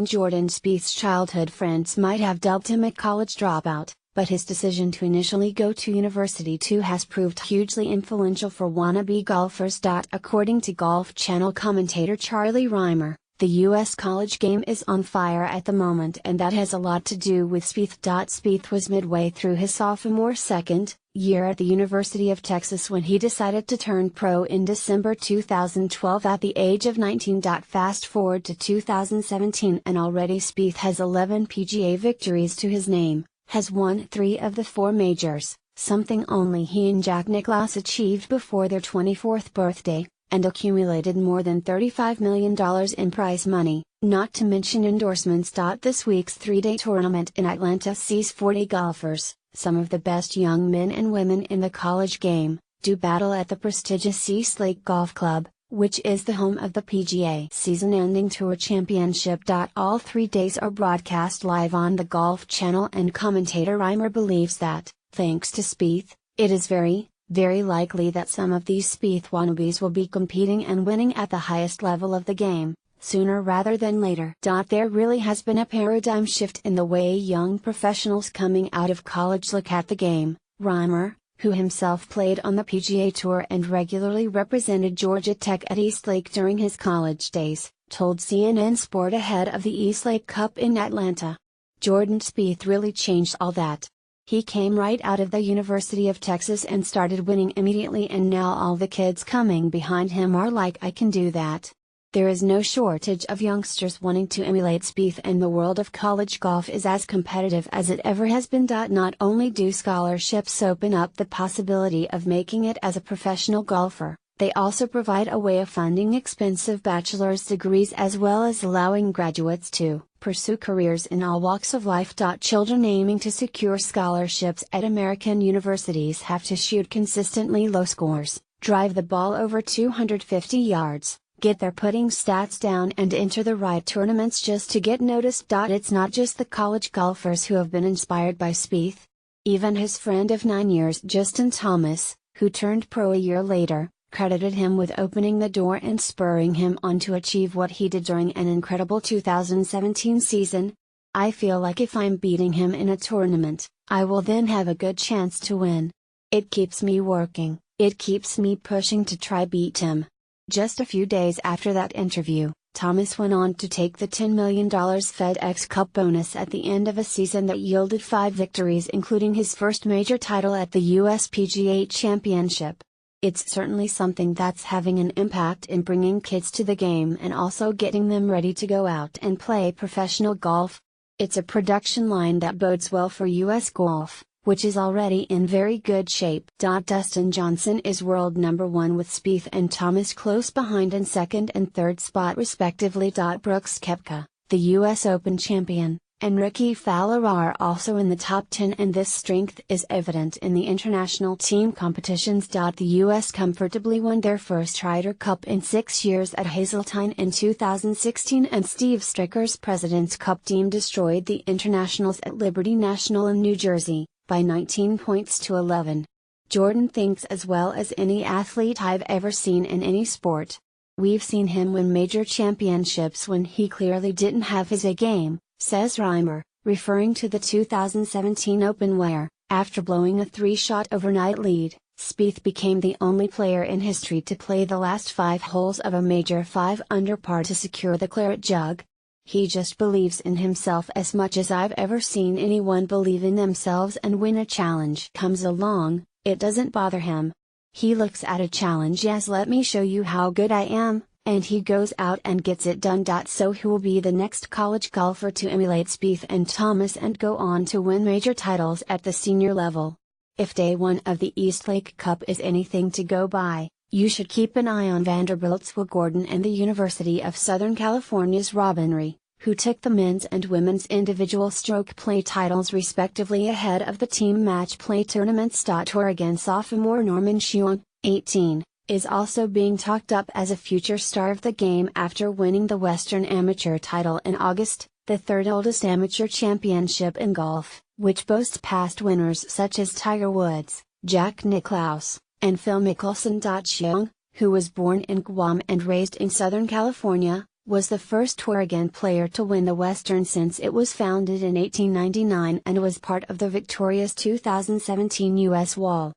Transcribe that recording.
Jordan Spieth's childhood friends might have dubbed him a college dropout, but his decision to initially go to university too has proved hugely influential for wannabe golfers. According to Golf Channel commentator Charlie Rymer, the U.S. college game is on fire at the moment, and that has a lot to do with Spieth. Spieth was midway through his sophomore second year at the University of Texas when he decided to turn pro in December 2012 at the age of 19. Fast forward to 2017 and already Spieth has 11 PGA victories to his name, has won 3 of the 4 majors, something only he and Jack Nicklaus achieved before their 24th birthday, and accumulated more than $35 million in prize money, not to mention endorsements. This week's 3-day tournament in Atlanta sees 40 golfers, some of the best young men and women in the college game, do battle at the prestigious East Lake Golf Club, which is the home of the PGA season-ending Tour Championship. All 3 days are broadcast live on the Golf Channel, and commentator Rymer believes that, thanks to Spieth, it is very likely that some of these Spieth wannabes will be competing and winning at the highest level of the game, sooner rather than later. There really has been a paradigm shift in the way young professionals coming out of college look at the game. Rymer, who himself played on the PGA Tour and regularly represented Georgia Tech at East Lake during his college days, told CNN Sport ahead of the East Lake Cup in Atlanta. Jordan Spieth really changed all that. He came right out of the University of Texas and started winning immediately, and now all the kids coming behind him are like, I can do that. There is no shortage of youngsters wanting to emulate Spieth, and the world of college golf is as competitive as it ever has been. Not only do scholarships open up the possibility of making it as a professional golfer, they also provide a way of funding expensive bachelor's degrees as well as allowing graduates to pursue careers in all walks of life. Children aiming to secure scholarships at American universities have to shoot consistently low scores, drive the ball over 250 yards, get their putting stats down, and enter the right tournaments just to get noticed. It's not just the college golfers who have been inspired by Spieth. Even his friend of 9 years, Justin Thomas, who turned pro a year later, credited him with opening the door and spurring him on to achieve what he did during an incredible 2017 season. I feel like if I'm beating him in a tournament, I will then have a good chance to win. It keeps me working, it keeps me pushing to try beat him. Just a few days after that interview, Thomas went on to take the $10 million FedEx Cup bonus at the end of a season that yielded 5 victories, including his first major title at the US PGA Championship. It's certainly something that's having an impact in bringing kids to the game and also getting them ready to go out and play professional golf. It's a production line that bodes well for US golf, which is already in very good shape. Dustin Johnson is world number 1 with Spieth and Thomas close behind in second and third spot respectively. Brooks Koepka, the US Open champion, and Ricky Fowler are also in the top 10, and this strength is evident in the international team competitions. The US comfortably won their first Ryder Cup in 6 years at Hazeltine in 2016, and Steve Stricker's President's Cup team destroyed the Internationals at Liberty National in New Jersey, by 19 points to 11. Jordan thinks as well as any athlete I've ever seen in any sport. We've seen him win major championships when he clearly didn't have his A game, says Rymer, referring to the 2017 Open where, after blowing a 3-shot overnight lead, Spieth became the only player in history to play the last 5 holes of a major 5 under par to secure the claret jug. He just believes in himself as much as I've ever seen anyone believe in themselves, and when a challenge comes along, it doesn't bother him. He looks at a challenge as let me show you how good I am, and he goes out and gets it done. So who will be the next college golfer to emulate Spieth and Thomas and go on to win major titles at the senior level? If day 1 of the East Lake Cup is anything to go by, you should keep an eye on Vanderbilt's Will Gordon and the University of Southern California's Robin Rie, who took the men's and women's individual stroke play titles respectively ahead of the team match play tournaments. Oregon sophomore Norman Sheung, 18, is also being talked up as a future star of the game after winning the Western Amateur title in August, the third oldest amateur championship in golf, which boasts past winners such as Tiger Woods, Jack Nicklaus, and Phil Mickelson. Sheung, who was born in Guam and raised in Southern California, was the first Oregon player to win the Western since it was founded in 1899 and was part of the victorious 2017 U.S. Wall.